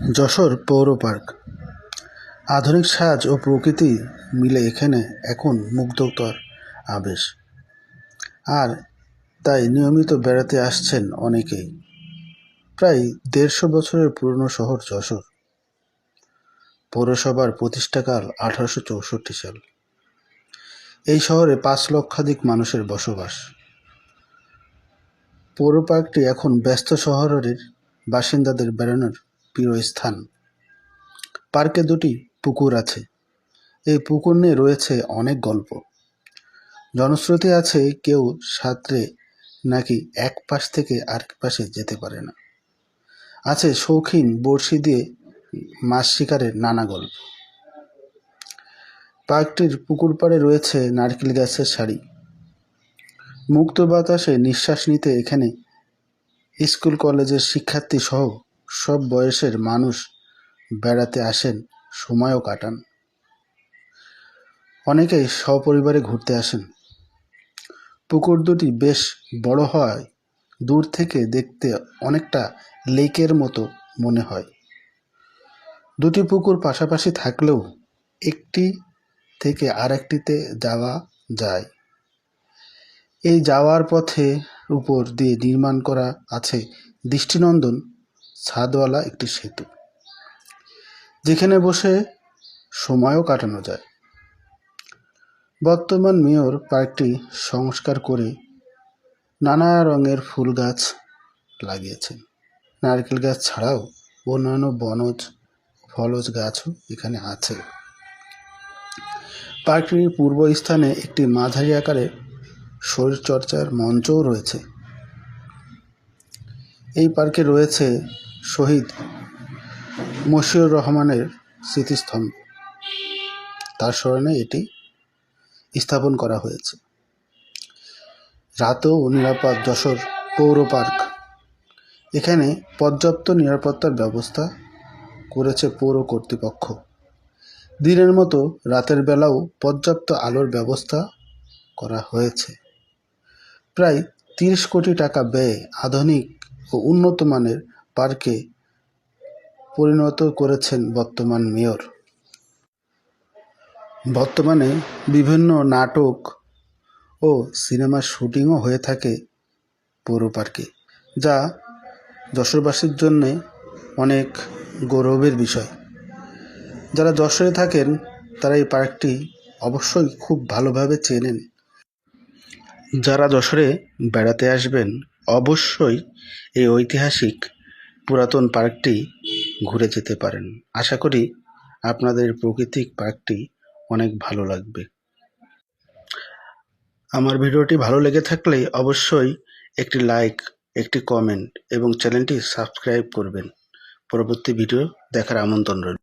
যশোর পৌর পার্ক। আধুনিক সাজ ও প্রকৃতি মিলে এখানে এখন মুগ্ধতার আবেশ, আর তাই নিয়মিত বেড়াতে আসছেন অনেকেই। প্রায় ১৫০ বছরের পুরনো শহর যশোর। পৌরসভার প্রতিষ্ঠাকাল ১৮৬৪ সাল। এই শহরে ৫ লক্ষাধিক মানুষের বসবাস। পৌর পার্কটি এখন ব্যস্ত শহরের বাসিন্দাদের বেড়ানোর প্রিয় স্থান। পার্কে ২টি পুকুর আছে। এই পুকুর নিয়ে রয়েছে অনেক গল্প। জনশ্রুতি আছে কেউ সাঁতরে নাকি এক পাশ থেকে আরেক পাশে যেতে পারে না। আছে শৌখিন বড়শি দিয়ে মাছ শিকারের নানা গল্প। পার্কটির পুকুর পাড়ে রয়েছে নারকেল গাছের সারি। মুক্ত বাতাসে নিঃশ্বাস নিতে এখানে স্কুল কলেজের শিক্ষার্থী সহ সব বয়সের মানুষ বেড়াতে আসেন, সময়ও কাটান। অনেকেই সপরিবারে ঘুরতে আসেন। পুকুর দুটি বেশ বড় হওয়ায় দূর থেকে দেখতে অনেকটা লেকের মতো মনে হয়। দুটি পুকুর পাশাপাশি থাকলেও একটি থেকে আরেকটিতে যাওয়া যায়। এই যাওয়ার পথে উপর দিয়ে নির্মাণ করা আছে দৃষ্টিনন্দন ছাদওয়ালা একটি সেতু, যেখানে বসে সময়ও কাটানো যায়। বর্তমান মেয়র পার্কটি সংস্কার করে নানা রঙের ফুল গাছ লাগিয়েছেন। নারকেল গাছ ছাড়াও অন্যান্য বনজ ফলজ গাছও এখানে আছে। পার্কটির পূর্ব স্থানে একটি মাঝারি আকারের শরীরচর্চার মঞ্চও রয়েছে। এই পার্কে রয়েছে শহীদ মশিউর রহমানের স্মৃতিস্তম্ভ। তার স্মরণে এটি স্থাপন করা হয়েছে। রাতেও নিরাপদ যশোর পৌর পার্ক। এখানে পর্যাপ্ত নিরাপত্তার ব্যবস্থা করেছে পৌর কর্তৃপক্ষ। দিনের মতো রাতের বেলাও পর্যাপ্ত আলোর ব্যবস্থা করা হয়েছে। প্রায় ৩০ কোটি টাকা ব্যয়ে আধুনিক ও উন্নত মানের পার্কে পরিণত করেছেন বর্তমান মেয়র। বর্তমানে বিভিন্ন নাটক ও সিনেমার শুটিংও হয়ে থাকে পৌর পার্কে, যা যশোরবাসীর জন্য অনেক গৌরবের বিষয়। যারা যশোরে থাকেন তারা এই পার্কটি অবশ্যই খুব ভালোভাবে চেনেন। যারা যশোরে বেড়াতে আসবেন অবশ্যই এই ঐতিহাসিক পুরাতন পার্কটি ঘুরে যেতে পারেন। আশা করি আপনাদের প্রাকৃতিক পার্কটি অনেক ভালো লাগবে। আমার ভিডিওটি ভালো লেগে থাকলে অবশ্যই একটি লাইক, একটি কমেন্ট এবং চ্যানেলটি সাবস্ক্রাইব করবেন। পরবর্তী ভিডিও দেখার আমন্ত্রণ রইল।